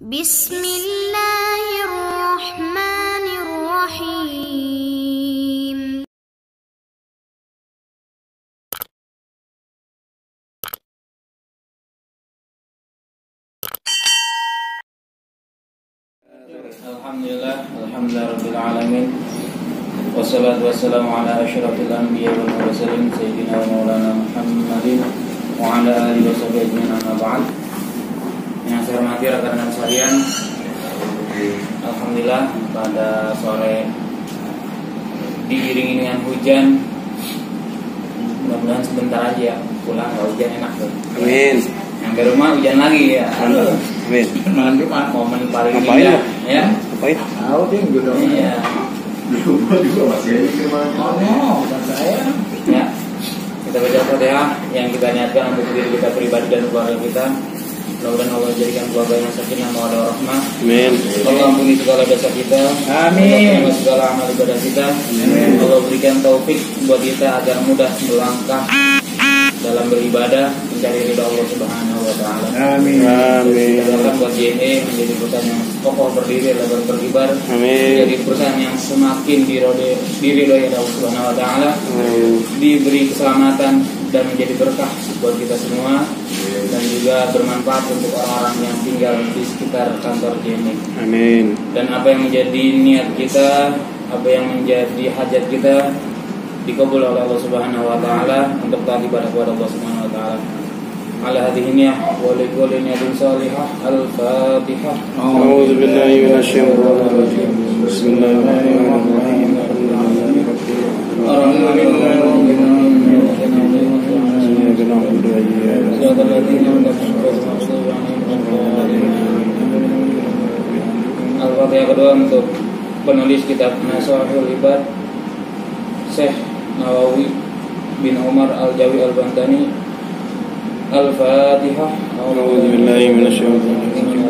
Bismillahirrahmanirrahim. Alhamdulillah rabbil alamin. Wassalatu wassalamu ala asyrafil anbiya wal mursalin sayyidina wa maulana Muhammadin wa ala alihi wa sahbihi ajmain, amma ba'd. Yang saya hormati rekan-rekan sekalian, alhamdulillah pada sore diiringi dengan hujan. Mudah-mudahan sebentar aja ya pulang, nggak hujan enak tuh. Amin. Sampai rumah hujan lagi ya. Amin. Momen paling Ngapain indah ya. Ngapain? Tahu deh gue dong. Iya. Gue juga masih aja kemana? Bukan saya. Ya. Kita baca Fatihah yang kita niatkan untuk diri kita pribadi dan keluarga kita. Mudah-mudahan Allah jadikan keluarganya sakinah mawaddah warahmah. Amin. Allah ampuni segala dosa kita. Amin. Allah terima segala amal ibadah kita. Amin. Allah berikan taufik buat kita agar mudah melangkah dalam beribadah mencari ridha Allah Subhanahu wa taala. Amin. Amin. Kita doakan buat JNE menjadi perusahaan yang kokoh berdiri lebar berkibar. Amin. Menjadi perusahaan yang semakin diridhoi Allah Subhanahu wa taala. Amin. Diberi keselamatan dan menjadi berkah buat kita semua, dan juga bermanfaat untuk orang-orang yang tinggal di sekitar kantor JNE. Amin. Dan apa yang menjadi niat kita, apa yang menjadi hajat kita dikabul oleh Allah Subhanahu wa taala untuk taat ibadah kepada Allah Subhanahu wa taala. Ala hadhihi niyyah wa li kulli niyatin salihah. Al-Fatihah. A'udzu billahi minasyaitonir rajim. Bismillahirrahmanirrahim. Al-Fatihah kedua untuk penulis kitab Nashihul Ibad, Syekh Nawawi bin Umar Al-Jawi Al-Bantani. Al-Fatihah. A'udzu billahi minasyaitonir rajim.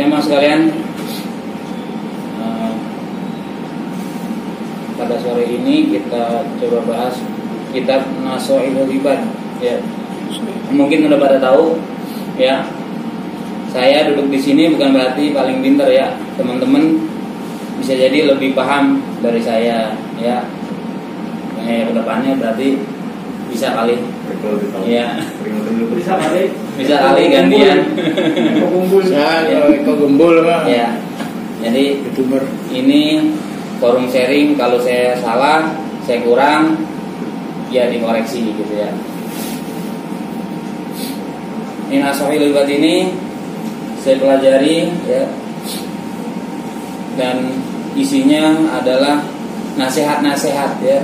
Jamaah sekalian, pada sore ini kita coba bahas kitab Nashihul Ibad. Ya, mungkin udah pada tahu ya. Saya duduk di sini bukan berarti paling pintar ya, teman-teman bisa jadi lebih paham dari saya ya. Kedepannya berarti bisa kali ya, bisa kali gantian. Kau gembul mah. Ya, jadi YouTuber. ini forum sharing. Kalau saya salah, saya kurang, ya dikoreksi gitu ya. Ini Nashihul Ibad ini saya pelajari ya, dan isinya adalah nasihat-nasihat ya,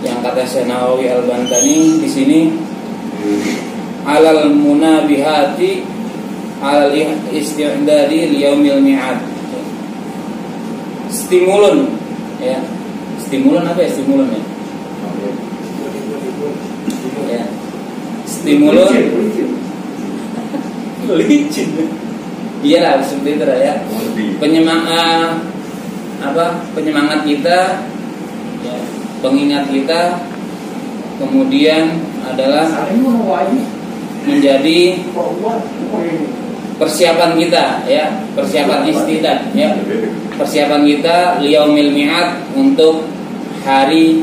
yang kata Syekh Nawawi Al-Bantani di sini, alal munabihati alal isti'dadi liyaumil mi'ad. Stimulun ya. Stimulun apa ya? Stimulun ya. Ya. Stimulun licin. Iya lah, seperti itu lah ya. Penyemangat kita ya, pengingat kita, kemudian adalah menjadi persiapan kita ya, persiapan istidad ya, persiapan kita liyaumil mi'ad, untuk hari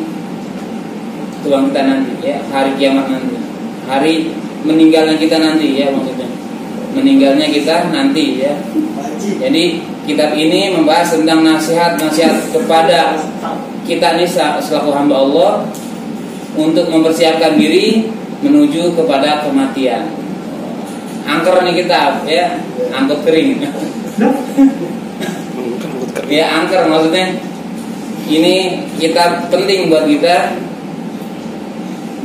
tuang kita nanti ya, hari kiamat nanti, hari meninggalnya kita nanti ya, maksudnya meninggalnya kita nanti ya. Jadi kitab ini membahas tentang nasihat-nasihat kepada kita nih selaku hamba Allah untuk mempersiapkan diri menuju kepada kematian. Angker nih kitab ya, angkut kering. Ya, angker maksudnya ini kitab penting buat kita.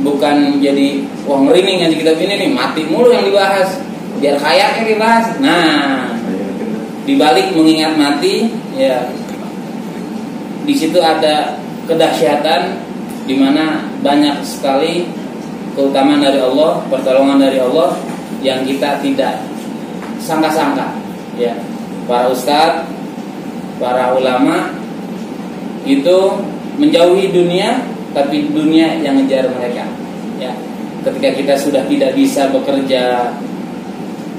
Bukan jadi wah ngeri nih ngaji kitab ini nih, mati mulu yang dibahas, biar kayaknya dibahas. Nah, dibalik mengingat mati ya, di situ ada kedahsyatan, di mana banyak sekali keutamaan dari Allah, pertolongan dari Allah yang kita tidak sangka-sangka. Ya, para ustadz, para ulama itu menjauhi dunia, tapi dunia yang ngejar mereka. Ya, ketika kita sudah tidak bisa bekerja,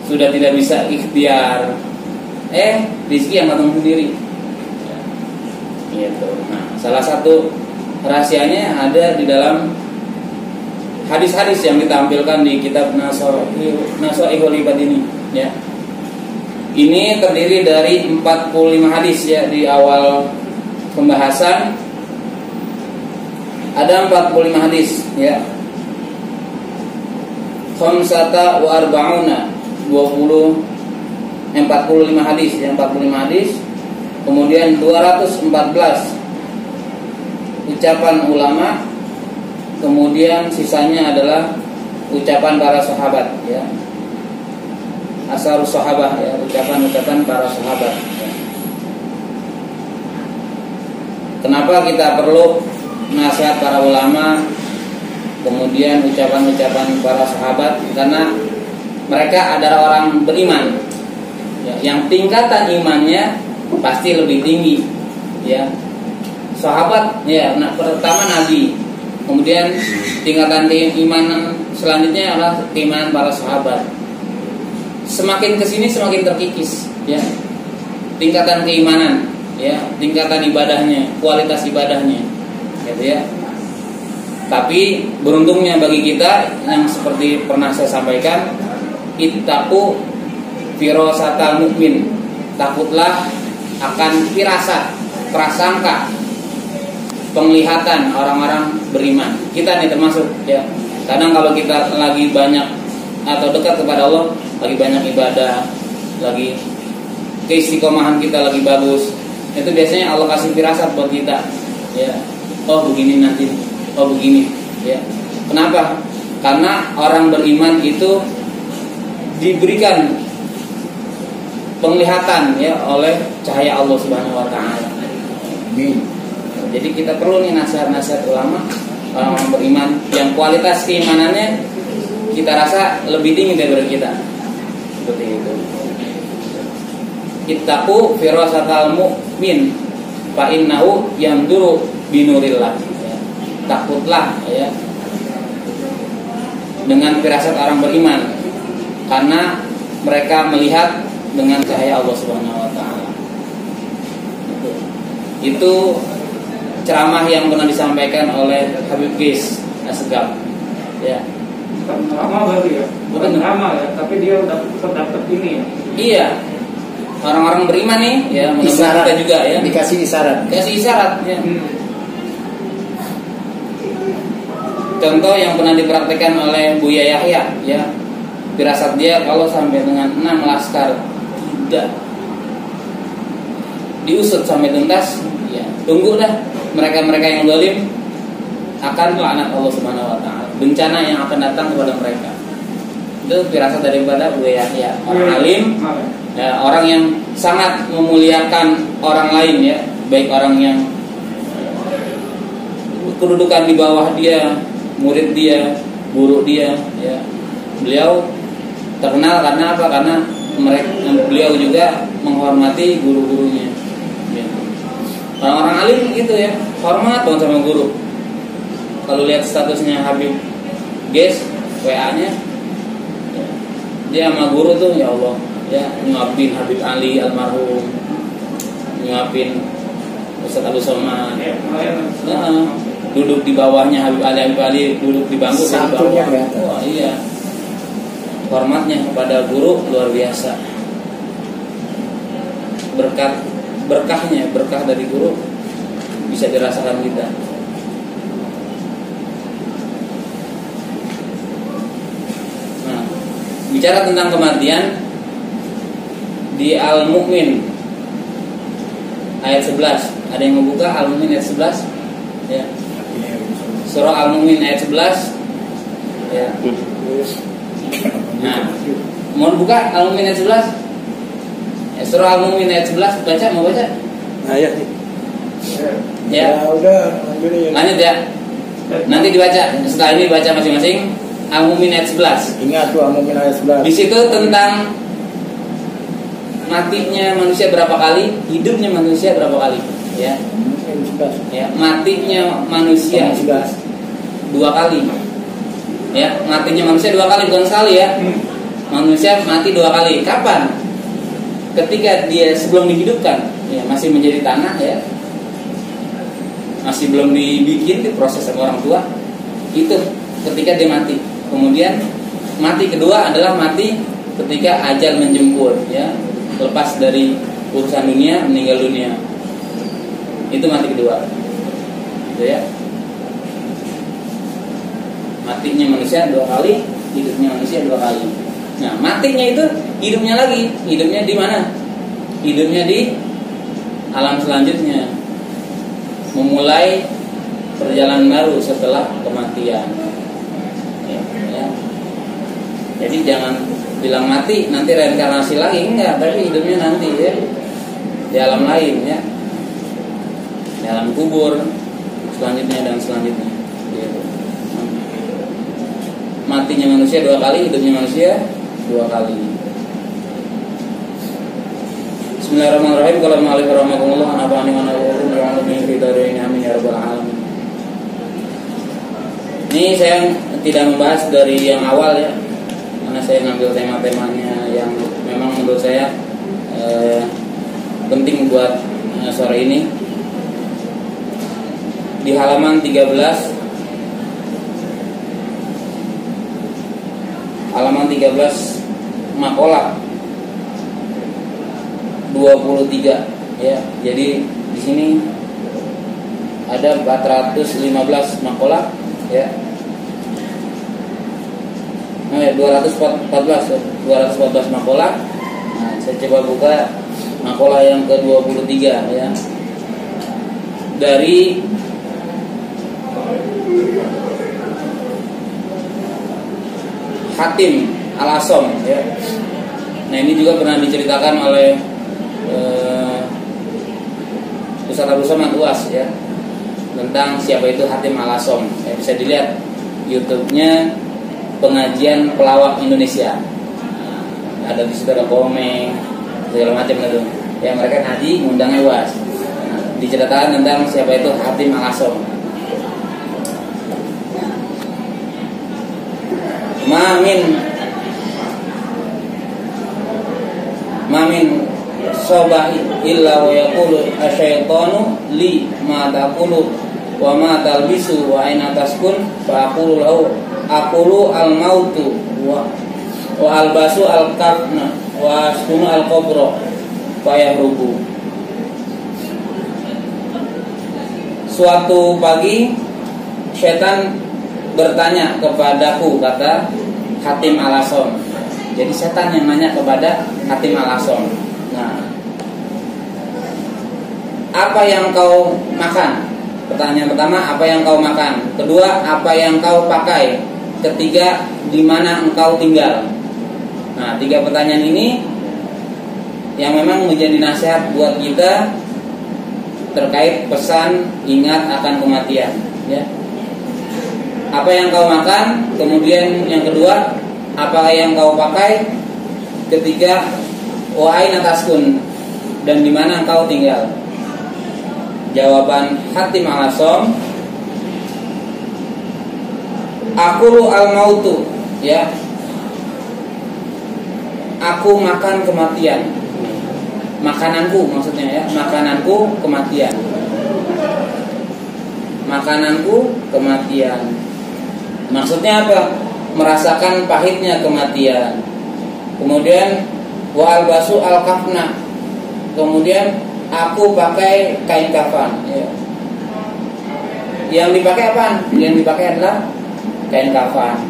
sudah tidak bisa ikhtiar, rezeki yang datang sendiri. Ya, gitu. Nah, salah satu rahasianya ada di dalam hadis-hadis yang ditampilkan di kitab Nasoihul Ibad ini. Ya, ini terdiri dari 45 hadis ya. Di awal pembahasan ada 45 hadis ya. Khamsata wa arba'una 45 hadis ya, 45 hadis. Kemudian 214 ucapan ulama. Kemudian sisanya adalah ucapan para sahabat ya. Asarus sahabah ya, ucapan-ucapan para sahabat ya. Kenapa kita perlu nasihat para ulama, kemudian ucapan-ucapan para sahabat? Karena mereka adalah orang beriman ya, yang tingkatan imannya pasti lebih tinggi ya. Sahabat ya, pertama Nabi, kemudian tingkatan keimanan selanjutnya adalah keimanan para sahabat. Semakin kesini semakin terkikis ya, tingkatan keimanan ya, tingkatan ibadahnya, kualitas ibadahnya gitu ya. Tapi beruntungnya bagi kita yang seperti pernah saya sampaikan, ittaqu firasata mukmin, takutlah akan firasat, prasangka, penglihatan orang-orang beriman. Kita nih termasuk ya. Kadang kalau kita lagi banyak atau dekat kepada Allah, lagi banyak ibadah, lagi keistiqomahan kita lagi bagus, itu biasanya Allah kasih firasat buat kita ya. Oh begini nanti, oh begini ya. Kenapa? Karena orang beriman itu diberikan penglihatan ya oleh cahaya Allah Subhanahu wa taala. Jadi kita perlu nih nasihat-nasihat ulama, orang beriman yang kualitas keimanannya kita rasa lebih tinggi daripada kita. Seperti itu. Ittaqu firasatal mu'min fa innahu yanduru binurillah. Ya. Takutlah ya dengan firasat orang beriman, karena mereka melihat dengan cahaya Allah Subhanahu wa taala. Itu ceramah yang pernah disampaikan oleh Habib Qais Asgaf. Ya. Lama berarti ya? Bukan lama ya, tapi dia udah dapat ini ya. Iya. Orang-orang beriman nih ya, mudah-mudahan kita juga ya. Dikasih isyarat. Dikasih isyarat ya. Contoh yang pernah dipraktikkan oleh Buya Yahya ya. Firasat dia kalau sampai dengan 6 laskar tidak diusut sampai tuntas, ya tunggu dah mereka-mereka yang zalim akan laknat Allah Subhanahu wa taala. Bencana yang akan datang kepada mereka. Itu firasat daripada Buya Yahya, orang alim, ya, orang yang sangat memuliakan orang lain ya, baik orang yang kedudukan di bawah dia, murid dia, guru dia ya. Beliau terkenal karena apa? Karena beliau juga menghormati guru-gurunya ya. Orang-orang alim gitu ya, hormat banget sama guru. Kalau lihat statusnya Habib Qais WA-nya ya, dia sama guru tuh ya Allah ya, nyuapin Habib Ali almarhum, nyuapin Ustaz Abdul Somad ya, duduk di bawahnya Habib Ali duduk di bangku di bawah. Oh iya, hormatnya kepada guru luar biasa. Berkah dari guru bisa dirasakan kita. Nah, bicara tentang kematian di Al-Mu'min ayat 11. Ada yang membuka Al-Mu'min ayat 11? Ya. Surah Al-Mu'min ayat 11. Ya. Nah, mau buka Al-Mu'min ayat 11? Surah Al-Mu'min ayat 11, baca, mau baca? Ayat nih. Ya. Udah, lanjut ya. Nanti dibaca. Setelah ini baca masing-masing Al-Mu'min ayat 11. Ingat tuh Al-Mu'min ayat 11. Di situ tentang matinya manusia berapa kali, hidupnya manusia berapa kali? Ya. Ya, matinya manusia 2 kali. Ya, matinya manusia 2 kali, bukan sekali ya. Manusia mati 2 kali. Kapan? Ketika dia sebelum dihidupkan, ya, masih menjadi tanah ya, masih belum dibikin, diproses sama orang tua, itu ketika dia mati. Kemudian mati kedua adalah mati ketika ajal menjemput, ya, lepas dari urusan dunia, meninggal dunia. Itu mati kedua, gitu ya. Matinya manusia 2 kali, hidupnya manusia 2 kali. Nah, matinya itu hidupnya lagi. Hidupnya di mana? Hidupnya di alam selanjutnya. Memulai perjalanan baru setelah kematian. Ya. Jadi jangan bilang mati nanti reinkarnasi lagi, enggak, tapi hidupnya nanti ya di alam lain ya. Di alam kubur selanjutnya dan selanjutnya. Gitu. Matinya manusia 2 kali, hidupnya manusia 2 kali. Bismillahirrahmanirrahim. Qala al-mu'allif rahimahullah an abani wa na'udzu billahi fi darin amin ya rabbal alamin. Ini saya tidak membahas dari yang awal ya, karena saya ngambil tema-temanya yang memang menurut saya penting buat sore ini. Di halaman 13, makalah 23 ya. Jadi di sini ada 415 makalah ya. 214 makalah. Nah, saya coba buka makalah yang ke-23 ya. Dari Hatim Al-Asom ya. Nah, ini juga pernah diceritakan oleh Ustaz Abu Somad UAS ya, tentang siapa itu Hatim Al-Asom ya. Bisa dilihat YouTube-nya Pengajian Pelawak Indonesia. Nah, ada di situ ada komeng segala macam itu ya. Mereka ngaji ngundang UAS. Nah, diceritakan tentang siapa itu Hatim Al-Asom. Mamin sobahi illa wa yaqulu asyaitanu li ma taqulu wa ma talbisu wa aina taskun fa aqulu lahu aqulu al mautu wa albasu al kafna wa askunu al qabra fa yahrubu. Suatu pagi setan bertanya kepadaku, kata Hatim Al-Asom. Jadi setan yang nanya kepada Hatim Al-Asom. Nah, apa yang kau makan? Pertanyaan pertama, apa yang kau makan? Kedua, apa yang kau pakai? Ketiga, di mana engkau tinggal? Nah, 3 pertanyaan ini yang memang menjadi nasihat buat kita terkait pesan ingat akan kematian, ya. Apa yang kau makan? Kemudian yang kedua, apa yang kau pakai? Ketiga, wa aina taskun, dan di mana engkau tinggal? Jawaban Hatim Al-Asom, aqulu al-mautu, ya. Aku makan kematian. Makananku maksudnya ya, makananku kematian. Makananku kematian. Maksudnya apa? Merasakan pahitnya kematian. Kemudian wa albasu al kafna. Kemudian aku pakai kain kafan ya. Yang dipakai apa? Yang dipakai adalah kain kafan.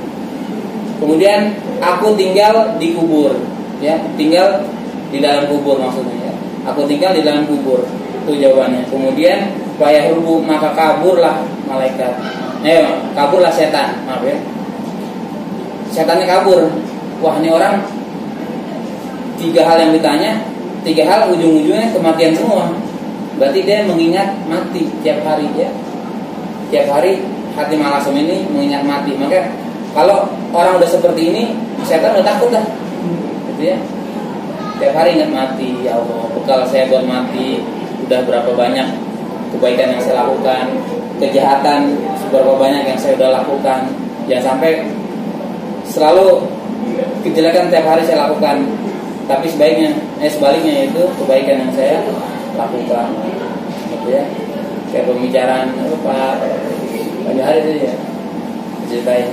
Kemudian aku tinggal di kubur ya, tinggal di dalam kubur maksudnya ya. Aku tinggal di dalam kubur. Itu jawabannya. Kemudian fayahrubu, maka kaburlah malaikat. Kaburlah setan, maaf ya. Setannya kabur. Wah, ini orang 3 hal yang ditanya, 3 hal ujung-ujungnya kematian semua. Berarti dia mengingat mati tiap hari ya. Tiap hari Hatim Al-Asom ini mengingat mati. Maka kalau orang udah seperti ini, setan udah takut dah. Gitu ya. tiap hari ingat mati. Ya Allah, bekal saya buat mati udah berapa banyak kebaikan yang saya lakukan, kejahatan seberapa banyak yang saya udah lakukan. Jangan sampai selalu kejelekan tiap hari saya lakukan, tapi sebaliknya itu kebaikan yang saya lakukan, gitu ya. Kayak pembicaraan Pak hari itu ya, ceritain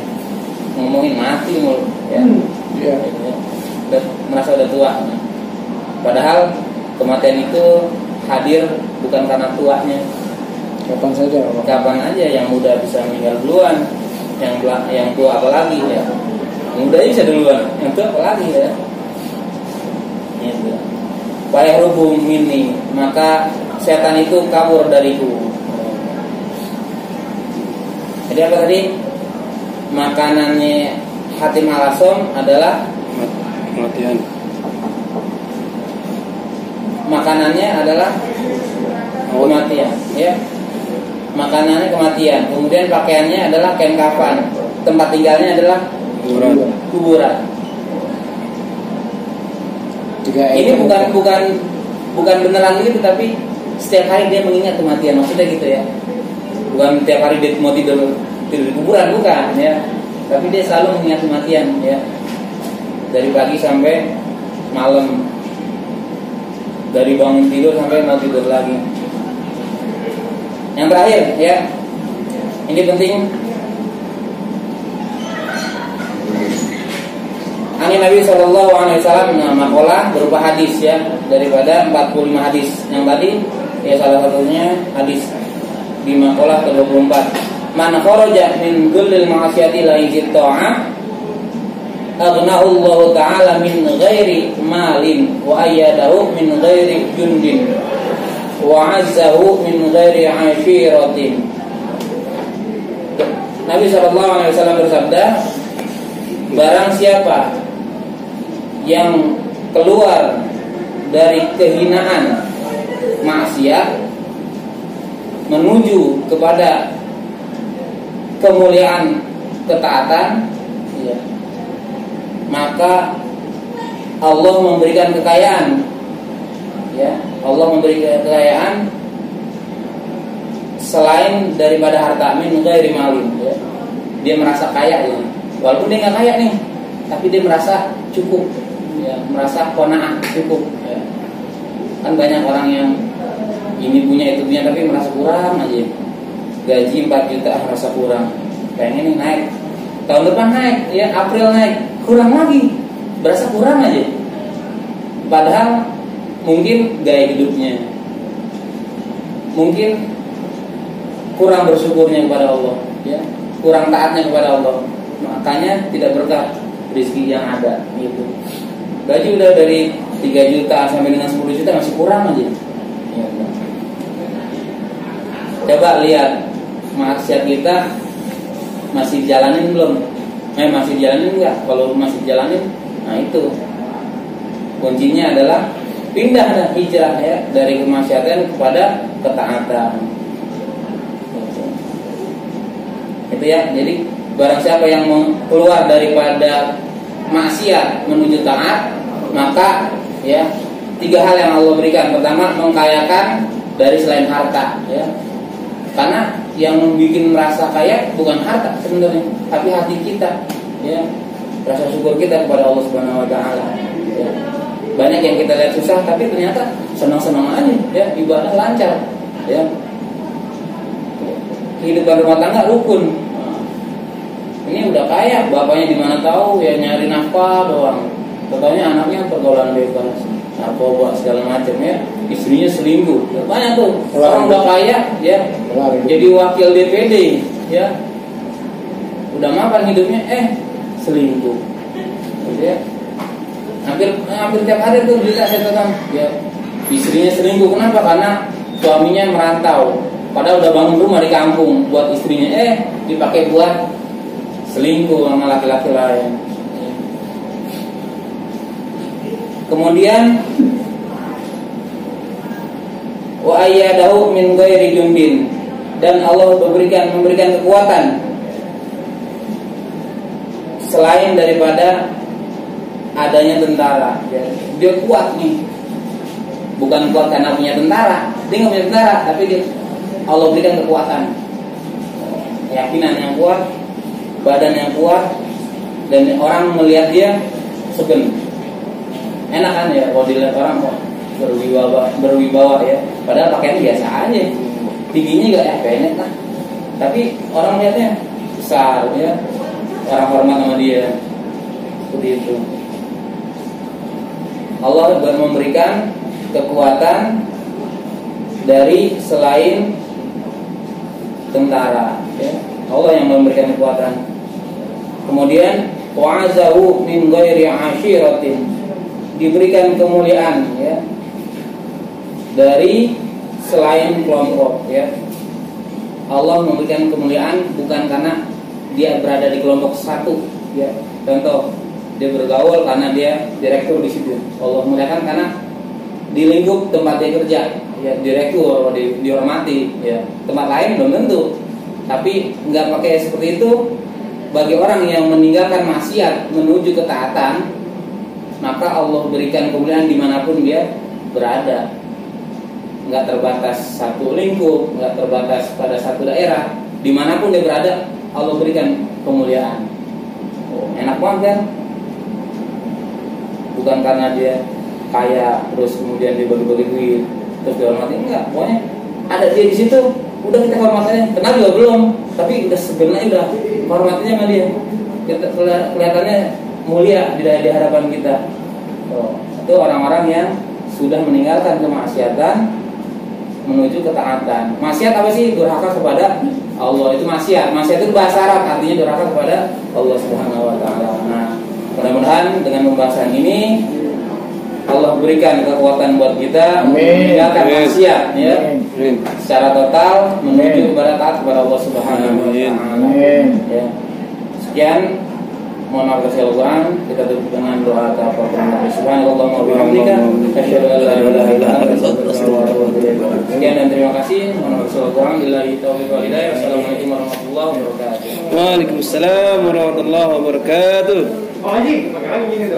ngomongin mati mulu, ya. Udah merasa udah tua. Padahal kematian itu hadir bukan karena tuanya. Kapan aja, yang muda bisa meninggal duluan, yang tua apalagi ya. Yang muda bisa duluan, yang tua apalagi ya. Gitu. Wa yahrubu minni, maka setan itu kabur dariku. Jadi apa tadi? Makanannya Hatim Al-Asom adalah kematian. Makanannya adalah kematian, ya. Makanannya kematian. Kemudian pakaiannya adalah kain kafan. Tempat tinggalnya adalah kuburan. Ini bukan beneran gitu, tapi setiap hari dia mengingat kematian. Maksudnya gitu ya. Bukan tiap hari dia mau tidur di kuburan, bukan ya. Tapi dia selalu mengingat kematian, ya. Dari pagi sampai malam, dari bangun tidur sampai mau tidur lagi. Yang terakhir, ya, ini penting. Ani Nabi Shallallahu Alaihi Wasallam makalah berupa hadis, ya, daripada 45 hadis. Yang tadi ya salah satunya hadis di makalah ke-24. Man kharaja min kullil ma'asiyati la yajid ta'ah aghnahu Allah Ta'ala min ghairi malin wa ayyadahu min ghairi jundin wa azzahu min ghairi ashiratin. Nabi sallallahu alaihi wasallam bersabda, barang siapa yang keluar dari kehinaan maksiat menuju kepada kemuliaan ketaatan, ya, maka Allah memberikan kekayaan, ya, Allah memberikan kekayaan selain daripada harta, min ghairi malin, ya. Dia merasa kaya, ya, walaupun dia nggak kaya nih, tapi dia merasa cukup, ya, merasa qanaah, cukup, ya. Kan banyak orang yang ini punya itu punya tapi merasa kurang aja. Gaji 4 juta merasa kurang, pengen nih naik, tahun depan naik, ya, April naik, kurang lagi, berasa kurang aja. Padahal mungkin gaya hidupnya, mungkin kurang bersyukurnya kepada Allah, ya, kurang taatnya kepada Allah, makanya tidak berkah rezeki yang ada, gitu. Gaji udah dari 3 juta sampai dengan 10 juta masih kurang aja, ya. Coba lihat maksiat kita masih jalanin belum? Masih jalanin enggak? Kalau masih jalanin, nah itu kuncinya adalah pindah dan hijrah, ya, dari kemaksiatan kepada ketaatan. Itu ya. Jadi barang siapa yang mau keluar daripada maksiat menuju taat, maka ya 3 hal yang Allah berikan. Pertama, mengkayakan dari selain harta, ya. Karena yang membuat merasa kaya bukan harta sebenarnya, tapi hati kita, ya, rasa syukur kita kepada Allah Subhanahu Wa Taala. Ya. Banyak yang kita lihat susah, tapi ternyata senang-senang aja, ya, ibadah lancar, ya. Kehidupan rumah tangga rukun. Ini udah kaya, bapaknya di mana tahu, ya, nyari nafkah doang. Pokoknya anaknya pergaulan bebas, narkoba segala macam, ya. Istrinya selingkuh, banyak tuh orang udah kaya, ya, jadi wakil DPD, ya, udah mapan hidupnya, selingkuh, ya. Hampir tiap hari tuh berita saya tonton, ya, istrinya selingkuh. Kenapa? Karena suaminya merantau, padahal udah bangun rumah di kampung buat istrinya, dipakai buat selingkuh sama laki-laki lain. Kemudian wa ayyadahu min ghairi jundin, dan Allah memberikan kekuatan selain daripada adanya tentara. Ya. Dia kuat nih, bukan kuat karena punya tentara. Dia nggak punya tentara, tapi dia Allah berikan kekuatan, keyakinan yang kuat, badan yang kuat, dan orang melihat dia segen. Enak kan ya kalau dilihat orang kok berwibawa ya. Padahal pakaiannya biasa aja, tingginya nggak pendek lah. Tapi orang lihatnya besar ya, orang hormat sama dia. Seperti itu. Allah memberikan kekuatan dari selain tentara ya. Allah yang memberikan kekuatan. Kemudian wa'azahu min ghairi 'ashiratin, diberikan kemuliaan ya dari selain kelompok ya. Allah memberikan kemuliaan bukan karena dia berada di kelompok satu ya. Contoh, dia bergaul karena dia direktur di situ. Allah muliakan karena di lingkup tempat dia kerja ya, direktur dihormati ya. Tempat lain belum tentu. Tapi nggak pakai seperti itu. Bagi orang yang meninggalkan maksiat menuju ketaatan, maka Allah berikan kemuliaan dimanapun dia berada. Nggak terbatas satu lingkup, nggak terbatas pada satu daerah. Dimanapun dia berada, Allah berikan kemuliaan. Oh, enak banget kan? Bukan karena dia kaya terus kemudian dia bagi-bagi duit terus dihormati, enggak. Pokoknya ada dia di situ, udah kita hormatnya. Kenal juga belum, tapi udah sebenarnya udah hormatnya sama dia. Kelihatannya mulia di hadapan kita. Oh, itu orang-orang yang sudah meninggalkan kemaksiatan menuju ketaatan. Maksiat apa sih? Durhaka kepada Allah, itu maksiat. Maksiat itu bahasa Arab, artinya durhaka kepada Allah Subhanahu wa taala. Nah, mudah-mudahan dengan pembahasan ini Allah berikan kekuatan buat kita meninggalkan maksiat ya. Secara total menuju kepada taat kepada Allah Subhanahu wa taala. Ya. Sekian, mohon maaf kesalahan Al-Quran. Kita tutup dengan doa kepada Subhanallah wa bihamdika asyhadu an la ilaha illa anta astaghfiruka wa atubu ilaik. Sekian dan terima kasih. Mohon maaf kesalahan Al-Quran. Billahi taufiq wal hidayah. Wassalamualaikum warahmatullahi wabarakatuh. Waalaikumsalam warahmatullahi wabarakatuh. Oh, anjing, pakai lagi gini.